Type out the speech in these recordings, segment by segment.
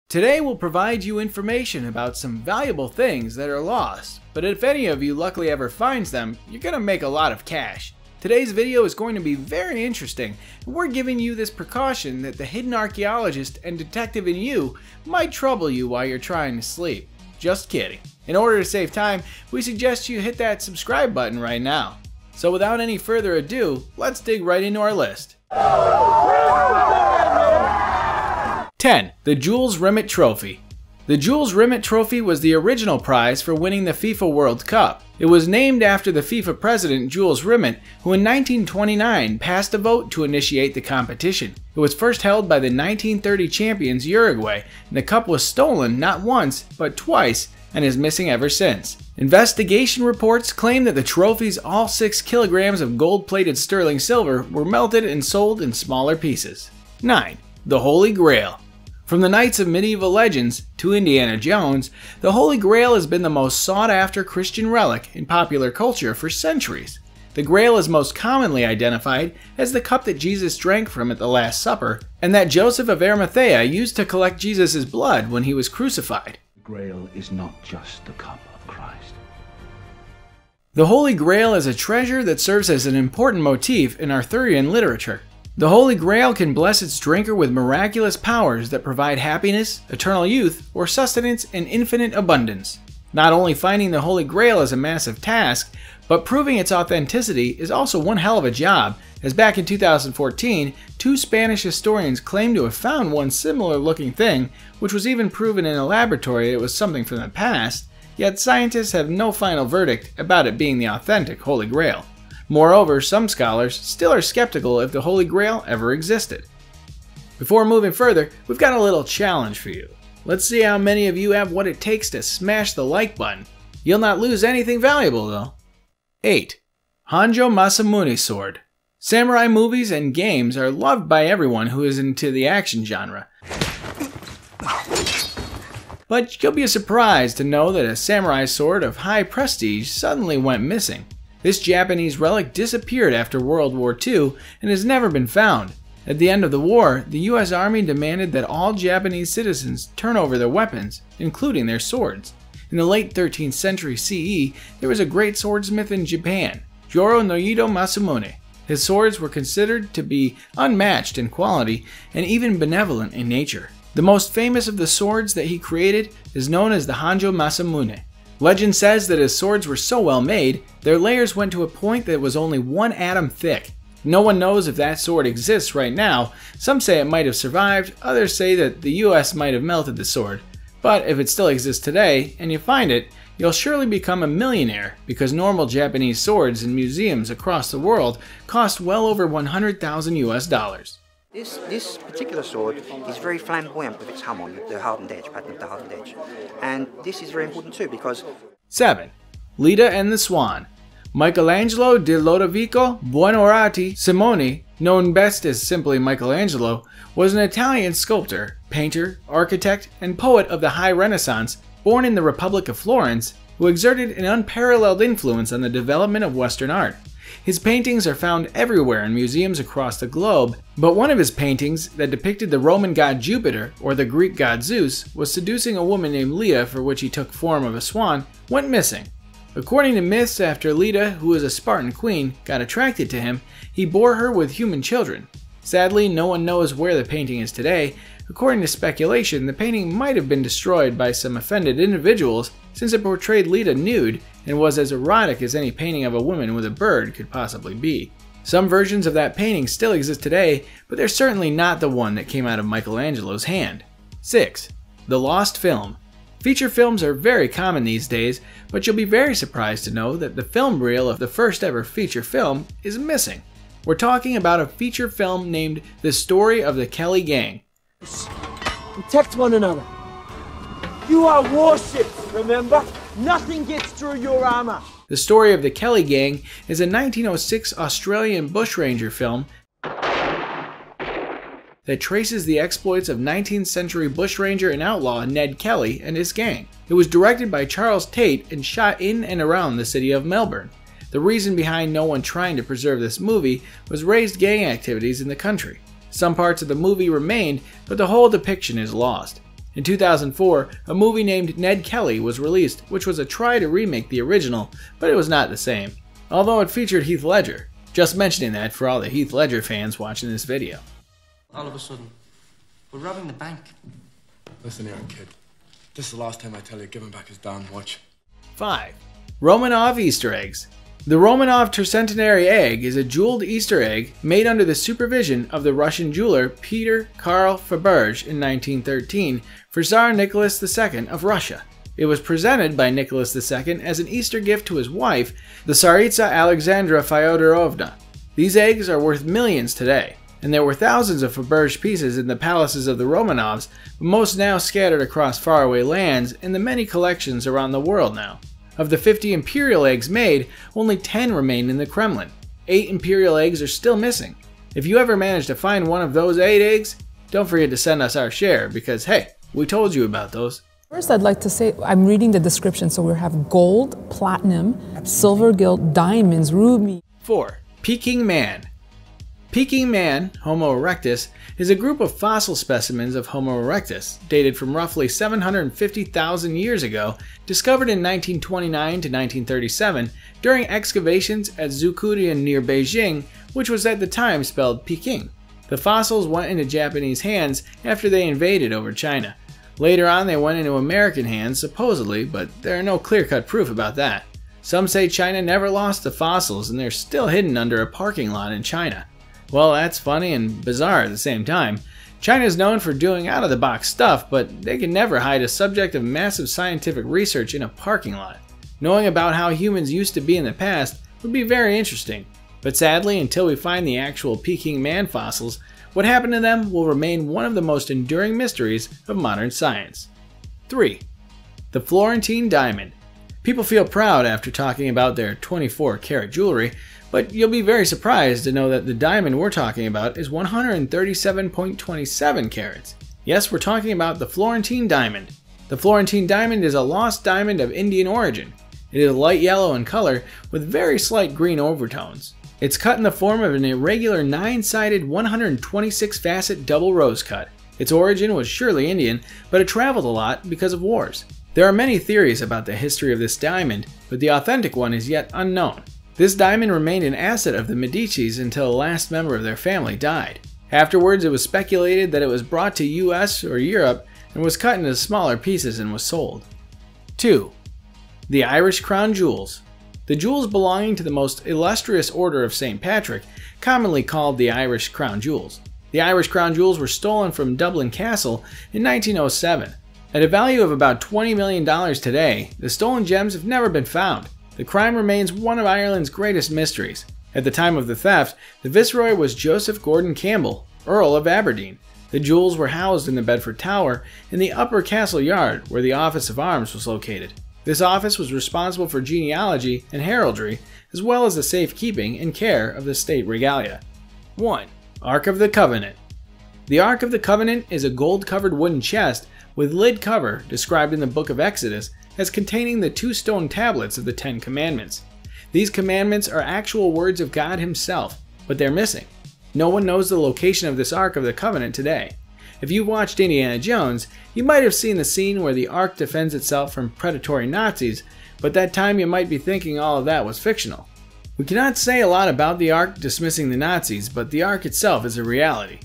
Today we'll provide you information about some valuable things that are lost, but if any of you luckily ever finds them, you're gonna make a lot of cash. Today's video is going to be very interesting, and we're giving you this precaution that the hidden archaeologist and detective in you might trouble you while you're trying to sleep. Just kidding. In order to save time, we suggest you hit that subscribe button right now. So without any further ado, let's dig right into our list. 10. The Jules Rimet Trophy. The Jules Rimet Trophy was the original prize for winning the FIFA World Cup. It was named after the FIFA president Jules Rimet, who in 1929 passed a vote to initiate the competition. It was first held by the 1930 champions Uruguay, and the cup was stolen not once, but twice, and is missing ever since. Investigation reports claim that the trophy's all 6 kilograms of gold-plated sterling silver were melted and sold in smaller pieces. 9. The Holy Grail. From the Knights of Medieval Legends to Indiana Jones, the Holy Grail has been the most sought-after Christian relic in popular culture for centuries. The Grail is most commonly identified as the cup that Jesus drank from at the Last Supper, and that Joseph of Arimathea used to collect Jesus' blood when he was crucified. The Grail is not just the cup of Christ. The Holy Grail is a treasure that serves as an important motif in Arthurian literature. The Holy Grail can bless its drinker with miraculous powers that provide happiness, eternal youth, or sustenance and infinite abundance. Not only finding the Holy Grail is a massive task, but proving its authenticity is also one hell of a job, as back in 2014, 2 Spanish historians claimed to have found one similar looking thing, which was even proven in a laboratory it was something from the past, yet scientists have no final verdict about it being the authentic Holy Grail. Moreover, some scholars still are skeptical if the Holy Grail ever existed. Before moving further, we've got a little challenge for you. Let's see how many of you have what it takes to smash the like button. You'll not lose anything valuable though. 8. Honjo Masamune Sword. Samurai movies and games are loved by everyone who is into the action genre. But you'll be surprised to know that a samurai sword of high prestige suddenly went missing. This Japanese relic disappeared after World War II and has never been found. At the end of the war, the US Army demanded that all Japanese citizens turn over their weapons, including their swords. In the late 13th century CE, there was a great swordsmith in Japan, Joro no Ito Masamune. His swords were considered to be unmatched in quality and even benevolent in nature. The most famous of the swords that he created is known as the Honjo Masamune. Legend says that his swords were so well made, their layers went to a point that was only 1 atom thick. No one knows if that sword exists right now. Some say it might have survived, others say that the US might have melted the sword. But if it still exists today, and you find it, you'll surely become a millionaire, because normal Japanese swords in museums across the world cost well over 100,000 US dollars. This particular sword is very flamboyant with its hamon, the hardened edge, pattern of the hardened edge. And this is very important too because... 7. Leda and the Swan. Michelangelo di Lodovico Buonarroti Simoni, known best as simply Michelangelo, was an Italian sculptor, painter, architect, and poet of the High Renaissance, born in the Republic of Florence, who exerted an unparalleled influence on the development of Western art. His paintings are found everywhere in museums across the globe, but one of his paintings that depicted the Roman god Jupiter, or the Greek god Zeus, was seducing a woman named Leda, for which he took form of a swan, went missing. According to myths, after Leda, who was a Spartan queen, got attracted to him, he bore her with human children. Sadly, no one knows where the painting is today. According to speculation, the painting might have been destroyed by some offended individuals since it portrayed Leda nude and was as erotic as any painting of a woman with a bird could possibly be. Some versions of that painting still exist today, but they're certainly not the one that came out of Michelangelo's hand. 6. The Lost Film. Feature films are very common these days, but you'll be very surprised to know that the film reel of the first ever feature film is missing. We're talking about a feature film named The Story of the Kelly Gang. Protect one another. You are warships, remember? Nothing gets through your armor. The Story of the Kelly Gang is a 1906 Australian bushranger film that traces the exploits of 19th century bushranger and outlaw Ned Kelly and his gang. It was directed by Charles Tate and shot in and around the city of Melbourne. The reason behind no one trying to preserve this movie was raised gang activities in the country. Some parts of the movie remained, but the whole depiction is lost. In 2004, a movie named Ned Kelly was released, which was a try to remake the original, but it was not the same. Although it featured Heath Ledger. Just mentioning that for all the Heath Ledger fans watching this video. All of a sudden, we're robbing the bank. Listen here, kid. This is the last time I tell you, give him back his damn watch. 5. Romanov Easter eggs. The Romanov tercentenary egg is a jeweled Easter egg made under the supervision of the Russian jeweler Peter Karl Faberge in 1913 for Tsar Nicholas II of Russia. It was presented by Nicholas II as an Easter gift to his wife, the Tsaritsa Alexandra Fyodorovna. These eggs are worth millions today, and there were thousands of Faberge pieces in the palaces of the Romanovs, but most now scattered across faraway lands in the many collections around the world now. Of the 50 imperial eggs made, only 10 remain in the Kremlin. 8 imperial eggs are still missing. If you ever manage to find one of those 8 eggs, don't forget to send us our share because, hey, we told you about those. First, I'd like to say, I'm reading the description, so we have gold, platinum, silver, gilt, diamonds, ruby. 4. Peking Man. Peking Man, Homo erectus, is a group of fossil specimens of Homo erectus, dated from roughly 750,000 years ago, discovered in 1929 to 1937 during excavations at Zhoukoudian near Beijing, which was at the time spelled Peking. The fossils went into Japanese hands after they invaded over China. Later on they went into American hands, supposedly, but there are no clear-cut proof about that. Some say China never lost the fossils and they're still hidden under a parking lot in China. Well, that's funny and bizarre at the same time. China is known for doing out-of-the-box stuff, but they can never hide a subject of massive scientific research in a parking lot. Knowing about how humans used to be in the past would be very interesting. But sadly, until we find the actual Peking Man fossils, what happened to them will remain one of the most enduring mysteries of modern science. 3. The Florentine Diamond. People feel proud after talking about their 24-karat jewelry, but you'll be very surprised to know that the diamond we're talking about is 137.27 carats. Yes, we're talking about the Florentine Diamond. The Florentine Diamond is a lost diamond of Indian origin. It is light yellow in color with very slight green overtones. It's cut in the form of an irregular 9-sided 126-facet double rose cut. Its origin was surely Indian, but it traveled a lot because of wars. There are many theories about the history of this diamond, but the authentic one is yet unknown. This diamond remained an asset of the Medicis until the last member of their family died. Afterwards, it was speculated that it was brought to US or Europe and was cut into smaller pieces and was sold. 2. The Irish Crown Jewels. The jewels belonging to the most illustrious order of St. Patrick, commonly called the Irish Crown Jewels. The Irish Crown Jewels were stolen from Dublin Castle in 1907. At a value of about $20 million today, the stolen gems have never been found. The crime remains one of Ireland's greatest mysteries. At the time of the theft, the Viceroy was Joseph Gordon Campbell, Earl of Aberdeen. The jewels were housed in the Bedford Tower in the upper castle yard where the Office of Arms was located. This office was responsible for genealogy and heraldry, as well as the safekeeping and care of the state regalia. 1. Ark of the Covenant. The Ark of the Covenant is a gold-covered wooden chest with lid cover described in the book of Exodus as containing the 2 stone tablets of the 10 Commandments. These commandments are actual words of God himself, but they're missing. No one knows the location of this Ark of the Covenant today. If you've watched Indiana Jones, you might have seen the scene where the Ark defends itself from predatory Nazis, but that time you might be thinking all of that was fictional. We cannot say a lot about the Ark dismissing the Nazis, but the Ark itself is a reality.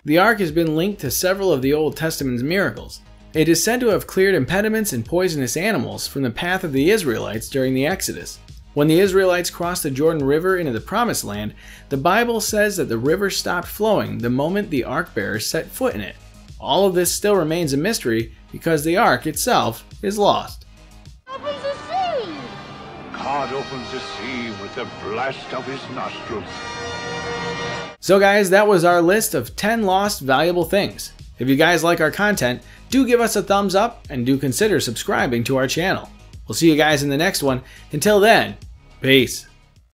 The Ark has been linked to several of the Old Testament's miracles. It is said to have cleared impediments and poisonous animals from the path of the Israelites during the Exodus. When the Israelites crossed the Jordan River into the Promised Land, the Bible says that the river stopped flowing the moment the Ark bearers set foot in it. All of this still remains a mystery because the Ark itself is lost. Opens the sea! God opens the sea with the blast of his nostrils. So guys, that was our list of 10 lost valuable things. If you guys like our content, do give us a thumbs up and do consider subscribing to our channel. We'll see you guys in the next one. Until then, peace.